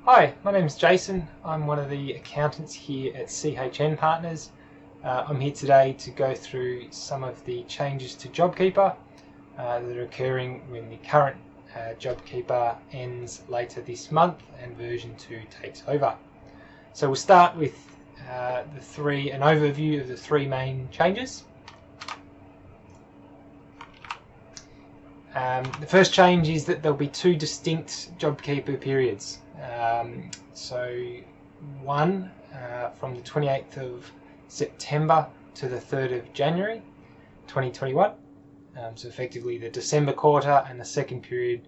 Hi, my name is Jason. I'm one of the accountants here at CHN Partners. I'm here today to go through some of the changes to JobKeeper that are occurring when the current JobKeeper ends later this month and version 2 takes over. So we'll start with an overview of the three main changes. The first change is that there'll be two distinct JobKeeper periods. So one from the 28th of September to the 3rd of January 2021. So effectively the December quarter, and the second period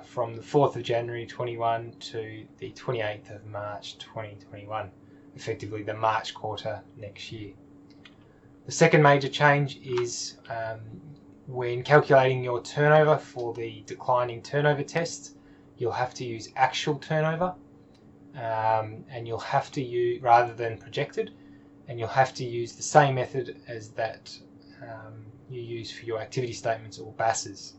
from the 4th of January 21 to the 28th of March 2021, effectively the March quarter next year. The second major change is when calculating your turnover for the declining turnover test, you'll have to use actual turnover, and you'll have to use, rather than projected, and you'll have to use the same method as that you use for your activity statements or BASs.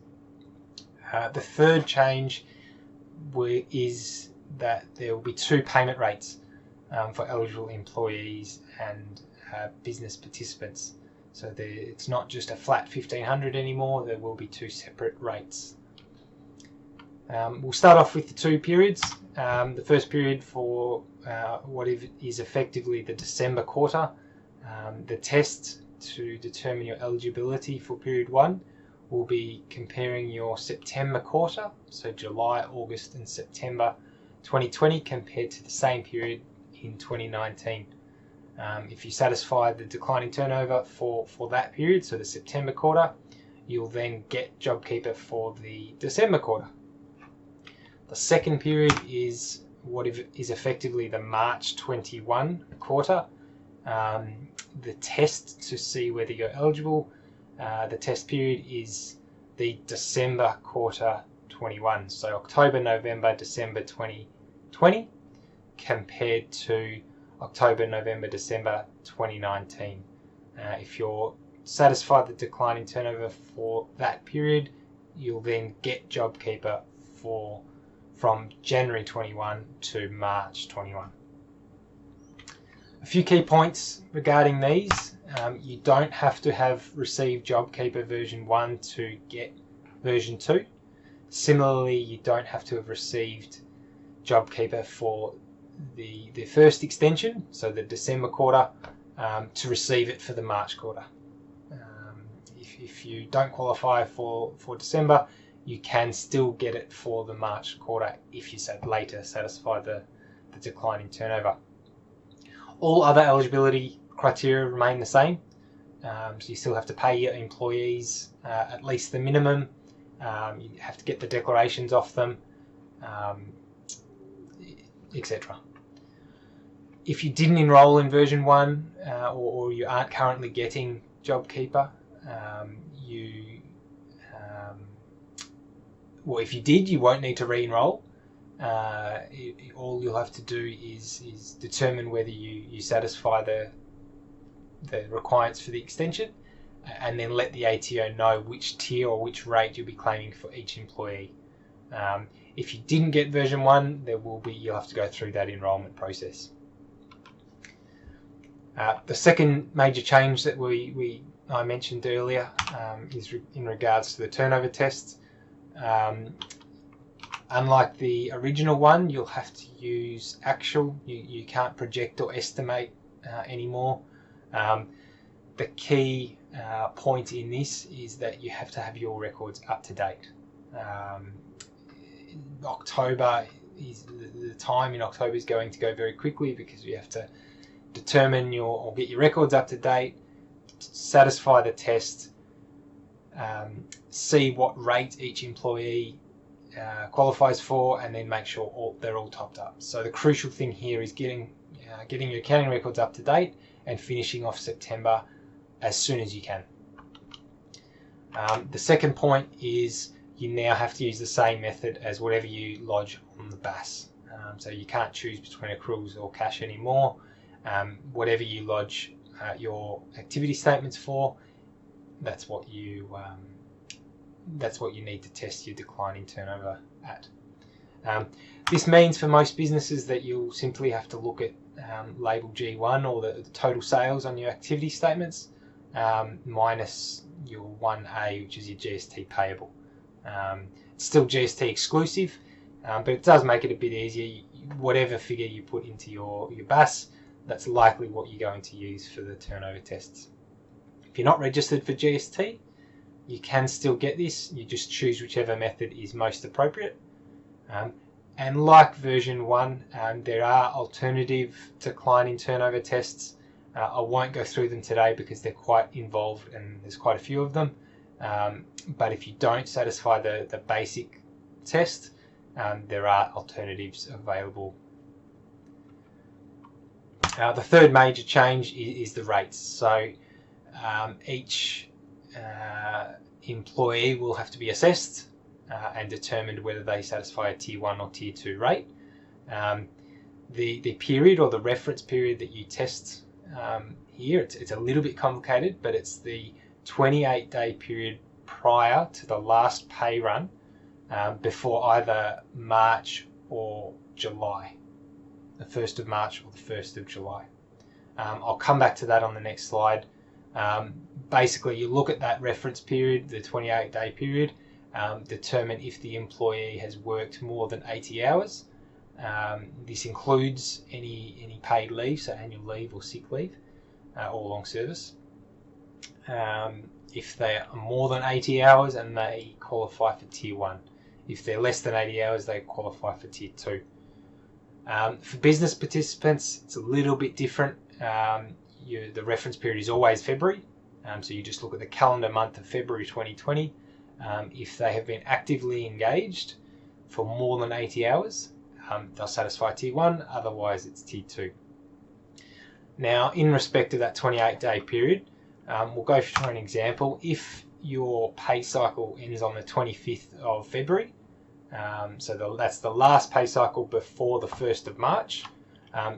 The third change is that there will be two payment rates for eligible employees and business participants. So it's not just a flat 1,500 anymore, there will be two separate rates. We'll start off with the two periods. The first period for what is effectively the December quarter. The test to determine your eligibility for period 1 will be comparing your September quarter, so July, August and September 2020 compared to the same period in 2019. If you satisfy the declining turnover for that period, so the September quarter, you'll then get JobKeeper for the December quarter. The second period is what is effectively the March 21 quarter. The test to see whether you're eligible, the test period is the December quarter 21, so October, November, December 2020 compared to October, November, December 2019. If you're satisfied the declining turnover for that period, you'll then get JobKeeper from January 21 to March 21. A few key points regarding these. You don't have to have received JobKeeper version 1 to get version 2. Similarly, you don't have to have received JobKeeper for the first extension, so the December quarter, to receive it for the March quarter. If you don't qualify for December, you can still get it for the March quarter if you later satisfy the declining turnover. All other eligibility criteria remain the same. So you still have to pay your employees at least the minimum. You have to get the declarations off them, etc. If you didn't enroll in version 1 or you aren't currently getting JobKeeper, if you did, you won't need to re-enroll. All you'll have to do is determine whether you satisfy the requirements for the extension, and then let the ATO know which tier or which rate you'll be claiming for each employee. If you didn't get version 1, you'll have to go through that enrolment process. The second major change that I mentioned earlier is in regards to the turnover test. Unlike the original one, you'll have to use actual. You can't project or estimate anymore. The key point in this is that you have to have your records up to date. October is the time in October is going to go very quickly because you have to determine or get your records up to date, satisfy the test, see what rate each employee qualifies for, and then make sure they're all topped up. So the crucial thing here is getting your accounting records up to date and finishing off September as soon as you can. The second point is you now have to use the same method as whatever you lodge on the BAS. So you can't choose between accruals or cash anymore. Whatever you lodge your activity statements for, that's what you need to test your declining turnover at. This means for most businesses that you'll simply have to look at label G1 or the total sales on your activity statements minus your 1A, which is your GST payable. It's still GST exclusive, but it does make it a bit easier. Whatever figure you put into your BAS, that's likely what you're going to use for the turnover tests. If you're not registered for GST, you can still get this. You just choose whichever method is most appropriate. And like version 1, there are alternative decline in turnover tests. I won't go through them today because they're quite involved and there's quite a few of them. But if you don't satisfy the basic test, there are alternatives available. The third major change is the rates. So each employee will have to be assessed and determined whether they satisfy a tier 1 or tier 2 rate. The period or the reference period that you test here, it's a little bit complicated, but it's the 28-day period prior to the last pay run before either March or July, the 1st of March or the 1st of July. I'll come back to that on the next slide. Basically, you look at that reference period, the 28-day period, determine if the employee has worked more than 80 hours. This includes any paid leave, so annual leave or sick leave, or long service. If they are more than 80 hours, and they qualify for tier 1. If they're less than 80 hours, they qualify for tier 2. For business participants, it's a little bit different. The reference period is always February, so you just look at the calendar month of February 2020. If they have been actively engaged for more than 80 hours, they'll satisfy tier 1, otherwise it's tier 2. Now, in respect of that 28-day period, we'll go for an example. If your pay cycle ends on the 25th of February, so that's the last pay cycle before the 1st of March,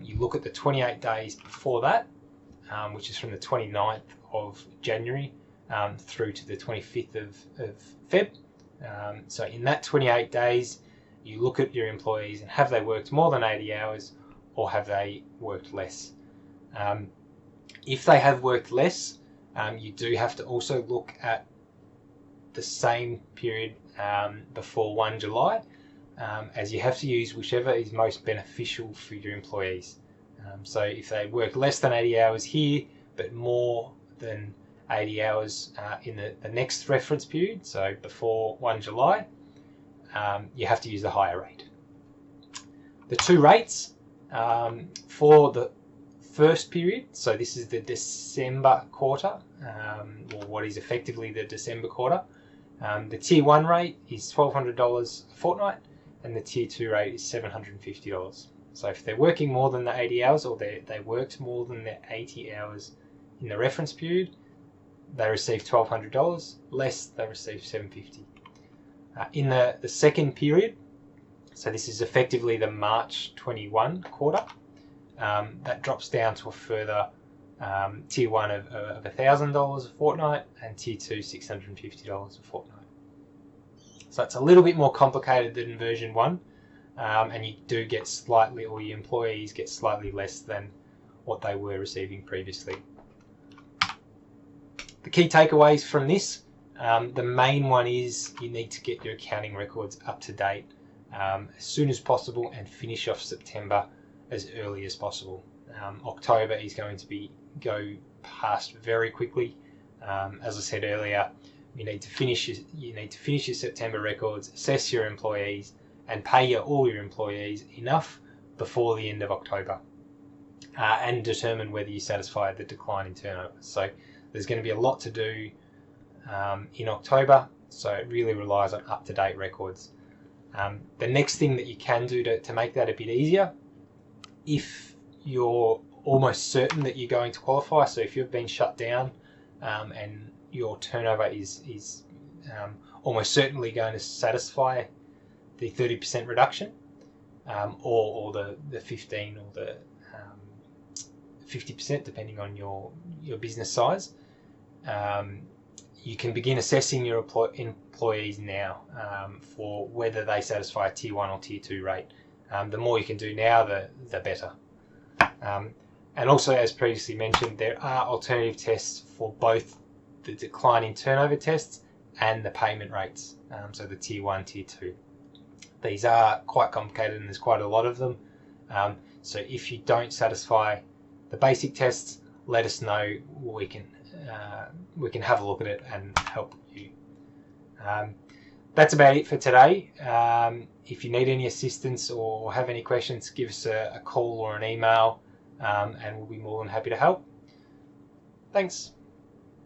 you look at the 28 days before that, which is from the 29th of January through to the 25th of Feb. So in that 28 days, you look at your employees and have they worked more than 80 hours or have they worked less. If they have worked less, you do have to also look at the same period before 1 July, as you have to use whichever is most beneficial for your employees. So if they work less than 80 hours here, but more than 80 hours in the next reference period, so before 1 July, you have to use the higher rate. The two rates for the first period, so this is the December quarter, or what is effectively the December quarter. The tier 1 rate is $1,200 a fortnight, and the tier 2 rate is $750. So if they're working more than the 80 hours, or they worked more than the 80 hours in the reference period, they receive $1,200. Less, they receive $750. In the second period, so this is effectively the March 21 quarter, that drops down to a further tier 1 of $1,000 a fortnight, and tier 2 $650 a fortnight. So it's a little bit more complicated than version 1, and you do get slightly, or your employees get slightly less than what they were receiving previously. The key takeaways from this, the main one is you need to get your accounting records up to date as soon as possible and finish off September as early as possible. October is going to go past very quickly. As I said earlier, you need to finish your September records, assess your employees, and pay all your employees enough before the end of October, and determine whether you satisfy the decline in turnover. So there's going to be a lot to do in October, so it really relies on up-to-date records. The next thing that you can do to make that a bit easier, if you're almost certain that you're going to qualify, so if you've been shut down and your turnover is almost certainly going to satisfy the 30% reduction, or the 15 or the 50%, depending on your business size, you can begin assessing your employees now for whether they satisfy a Tier 1 or Tier 2 rate. The more you can do now, the better. And also, as previously mentioned, there are alternative tests for both the decline in turnover tests and the payment rates, so the Tier 1, Tier 2. These are quite complicated and there's quite a lot of them. So if you don't satisfy the basic tests, let us know. We can have a look at it and help you. That's about it for today. If you need any assistance or have any questions, give us a call or an email, and we'll be more than happy to help. Thanks.